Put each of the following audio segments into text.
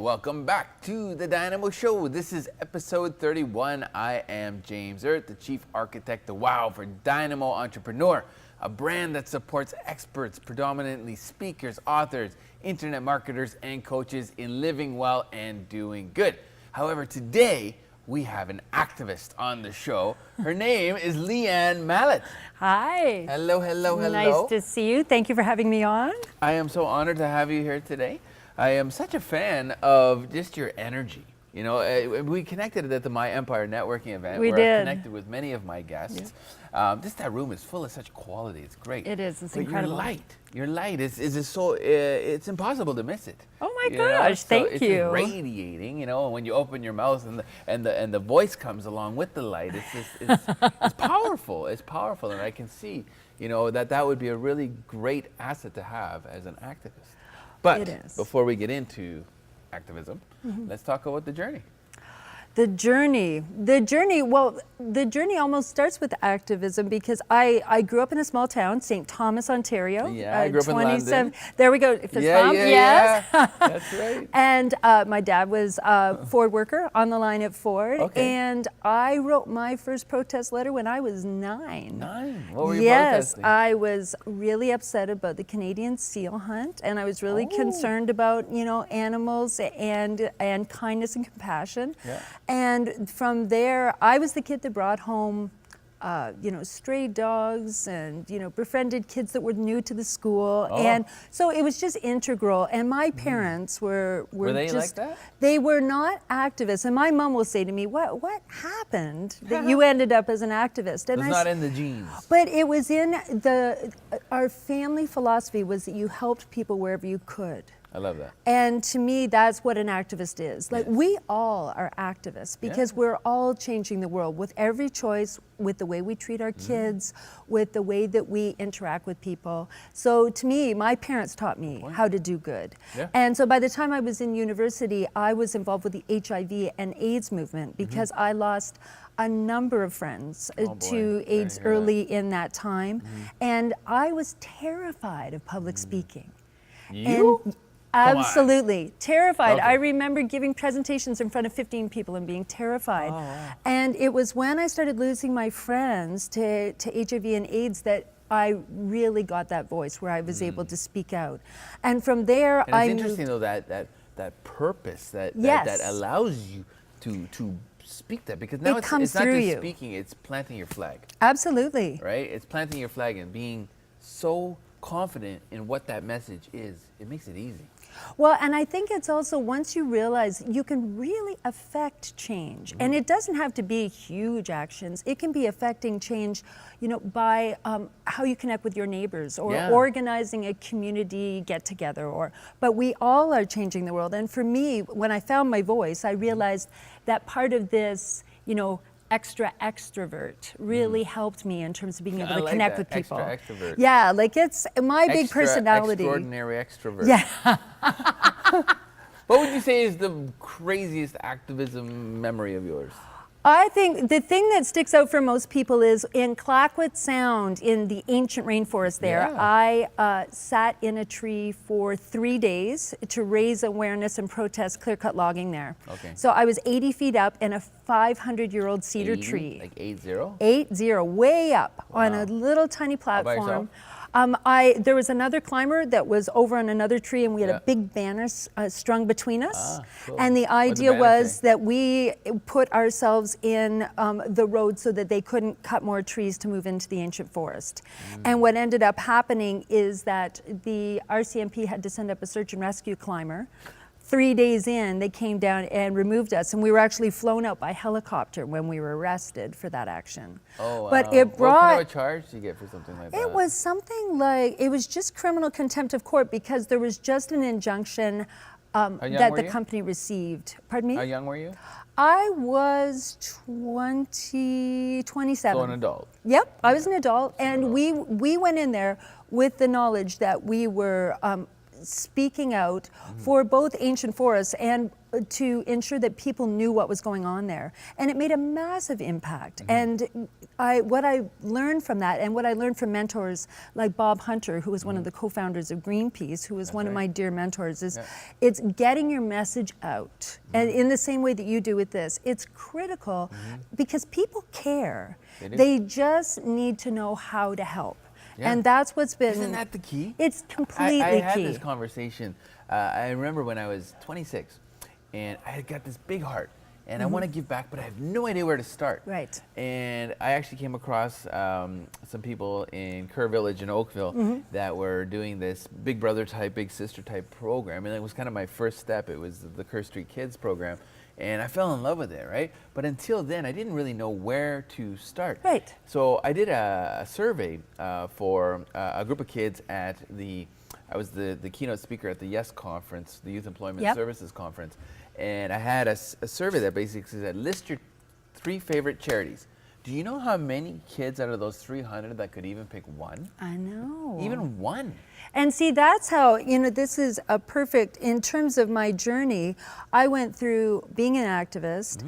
welcome back to the Dynamo Show. This is episode 31. I am James Erdt, the Chief Architect, the WOW for Dynamo Entrepreneur, a brand that supports experts, predominantly speakers, authors, internet marketers, and coaches in living well and doing good. However, today we have an activist on the show. Her name is Leanne Mallett. Hi. Hello, hello, hello. Nice to see you. Thank you for having me on. I am so honored to have you here today. I am such a fan of just your energy. You know, we connected at the My Empire networking event. We where did. I've connected with many of my guests. Yeah. Just that room is full of such quality. It's great. It is. It's but incredible. Your light is so. It's impossible to miss it. Oh my gosh! Thank you. It's radiating. You know, when you open your mouth and the voice comes along with the light, it's powerful. It's powerful, and I can see, you know, that would be a really great asset to have as an activist. But before we get into activism, let's talk about the journey. The journey, well, the journey almost starts with activism because I grew up in a small town, St. Thomas, Ontario. Yeah, I grew up in London. There we go. Fist bump, yes. Yeah. That's right. And my dad was a Ford worker on the line at Ford. Okay. And I wrote my first protest letter when I was 9. 9? What were you protesting? Yes, I was really upset about the Canadian seal hunt, and I was really concerned about, you know, animals and kindness and compassion. Yeah. And from there, I was the kid that brought home, you know, stray dogs and, you know, befriended kids that were new to the school. And so it was just integral. And my parents were they just, like that? They were not activists. And my mom will say to me, what happened that you ended up as an activist? And it's not in the genes. But it was in our family philosophy was that you helped people wherever you could. I love that. And to me, that's what an activist is. Like, we all are activists because we're all changing the world with every choice, with the way we treat our kids, with the way that we interact with people. So to me, my parents taught me how to do good. Yeah. And so by the time I was in university, I was involved with the HIV and AIDS movement because I lost a number of friends to AIDS early in that time. And I was terrified of public speaking. You? And absolutely. Terrified. Okay. I remember giving presentations in front of 15 people and being terrified. Oh, wow. And it was when I started losing my friends to HIV and AIDS that I really got that voice where I was able to speak out. And from there, and it's interesting though that purpose that allows you to speak that, because now it's not just speaking, it's planting your flag. Absolutely. Right? It's planting your flag and being so confident in what that message is. It makes it easy. Well, and I think it's also once you realize you can really affect change, and it doesn't have to be huge actions. It can be affecting change, you know, by how you connect with your neighbors or organizing a community get together. But we all are changing the world. And for me, when I found my voice, I realized that part of this, you know, extra extrovert really helped me in terms of being able to connect with people. Extra extrovert. Yeah, like it's my big personality. Extraordinary extrovert. Yeah. What would you say is the craziest activism memory of yours? I think the thing that sticks out for most people is in Clayoquot Sound, in the ancient rainforest there, I sat in a tree for 3 days to raise awareness and protest clear-cut logging there. Okay. So I was 80 feet up in a 500-year-old cedar tree. Like 80? 80, way up on a little tiny platform. All by yourself? There was another climber that was over on another tree, and we had a big banner strung between us. Cool. And the idea was that we put ourselves in the road so that they couldn't cut more trees to move into the ancient forest. And what ended up happening is that the RCMP had to send up a search and rescue climber. 3 days in, they came down and removed us, and we were actually flown out by helicopter when we were arrested for that action. Oh, wow. But it brought... What kind of a charge do you get for something like that? It was something like, it was just criminal contempt of court because there was just an injunction that the company received. Pardon me? How young were you? I was 27. So an adult? Yep, I was an adult, and we went in there with the knowledge that we were speaking out for both ancient forests and to ensure that people knew what was going on there, and it made a massive impact. And what I learned from that, and what I learned from mentors like Bob Hunter, who was one of the co-founders of Greenpeace, who was one of my dear mentors, is it's getting your message out. And in the same way that you do with this, it's critical because people care. They just need to know how to help. Yeah. And that's what's been. Isn't that the key? It's completely key. I had this conversation. I remember when I was 26, and I had got this big heart, and I want to give back, but I have no idea where to start. Right. And I actually came across some people in Kerr Village in Oakville that were doing this big brother type, big sister type program, and it was kind of my first step. It was the Kerr Street Kids program. And I fell in love with it, right? But until then, I didn't really know where to start. Right. So I did a survey for a group of kids at I was the keynote speaker at the YES conference, the Youth Employment Services Conference. And I had a survey that basically said, list your 3 favorite charities. Do you know how many kids out of those 300 that could even pick one? I know. Even one. And see, that's how, this is a perfect, in terms of my journey, I went through being an activist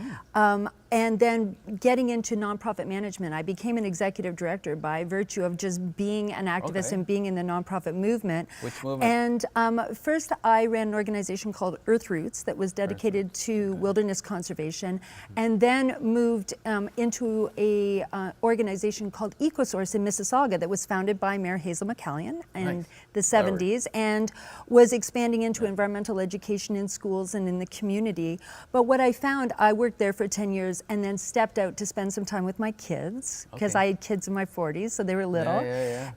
and then getting into nonprofit management. I became an executive director by virtue of just being an activist and being in the nonprofit movement. Which movement? And first I ran an organization called Erdt that was dedicated to wilderness conservation, and then moved into a organization called EcoSource in Mississauga that was founded by Mayor Hazel McCallion in the 70s and was expanding into environmental education in schools and in the community. But what I found, I worked there for 10 years and then stepped out to spend some time with my kids, because I had kids in my 40s, so they were little.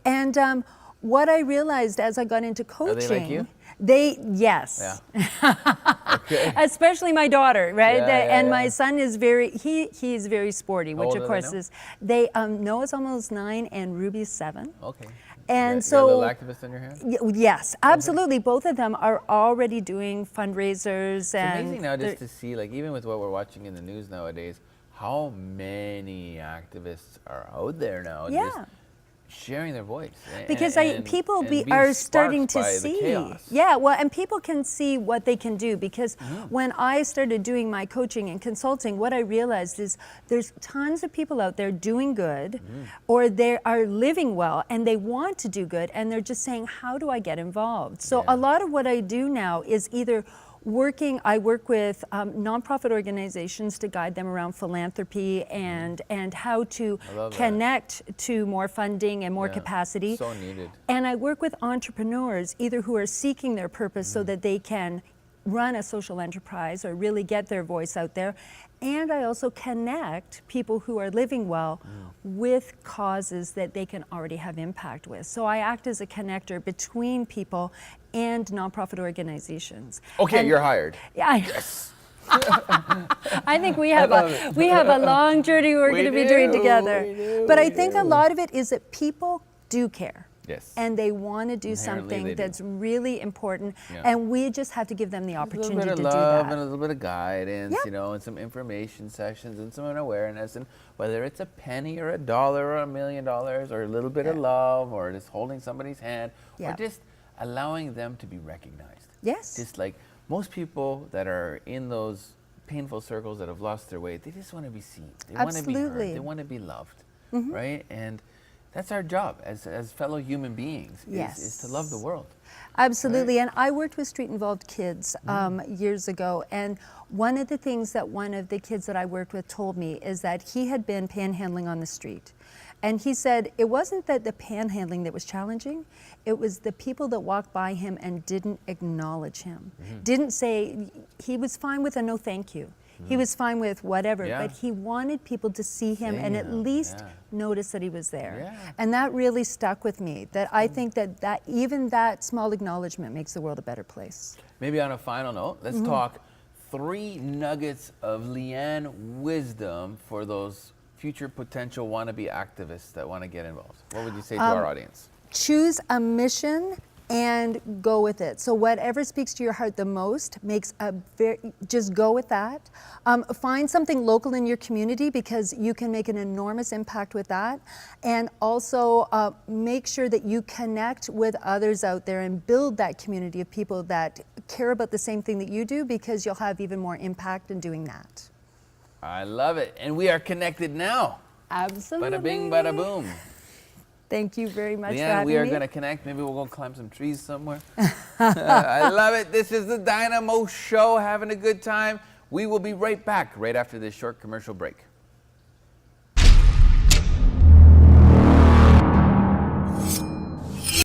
And what I realized as I got into coaching, are they like you? Yes. Especially my daughter, right? And my son is he's very sporty, which of course is, Noah's almost 9 and Ruby's 7. Okay. And you got a little so, activist in your hand? yes, absolutely. Both of them are already doing fundraisers. It's amazing now just to see, like, even with what we're watching in the news nowadays, how many activists are out there now just sharing their voice. Because people are starting to see. Yeah, well, and people can see what they can do, because when I started doing my coaching and consulting, what I realized is there's tons of people out there doing good, or they are living well and they want to do good, and they're just saying, how do I get involved? So a lot of what I do now is either I work with nonprofit organizations to guide them around philanthropy and how to connect to more funding and more capacity. So needed. And I work with entrepreneurs, either who are seeking their purpose so that they can run a social enterprise or really get their voice out there. And I also connect people who are living well with causes that they can already have impact with. So I act as a connector between people and nonprofit organizations. Okay, and you're hired. Yeah. Yes. I think we have a long journey we're going to be doing together. But I think a lot of it is that people do care. Yes. And they want to do something that's really important, and we just have to give them the opportunity to do that. A little bit of love and a little bit of guidance, and some information sessions and some awareness, and whether it's a penny or $1 or $1 million or a little bit of love or just holding somebody's hand or just allowing them to be recognized. Yes. Just like most people that are in those painful circles that have lost their way, they just want to be seen. They want to be heard. They want to be loved, right? And that's our job as fellow human beings, is to love the world. Absolutely. Right? And I worked with street-involved kids years ago, and one of the things that one of the kids that I worked with told me is that he had been panhandling on the street. And he said it wasn't that the panhandling that was challenging, it was the people that walked by him and didn't acknowledge him. Didn't say, he was fine with a no thank you. He was fine with whatever, but he wanted people to see him and at least notice that he was there. And that really stuck with me, that I think that even that small acknowledgement makes the world a better place. Maybe on a final note, let's talk 3 nuggets of Leanne wisdom for those future potential wannabe activists that want to get involved. What would you say to our audience? Choose a mission and go with it. So whatever speaks to your heart the most just go with that. Find something local in your community because you can make an enormous impact with that. And also make sure that you connect with others out there and build that community of people that care about the same thing that you do, because you'll have even more impact in doing that. I love it. And we are connected now. Absolutely. Bada bing, bada boom. Thank you very much for Leanne, having me. we are going to connect. Maybe we'll go climb some trees somewhere. I love it. This is the Dynamo Show, having a good time. We will be right back right after this short commercial break.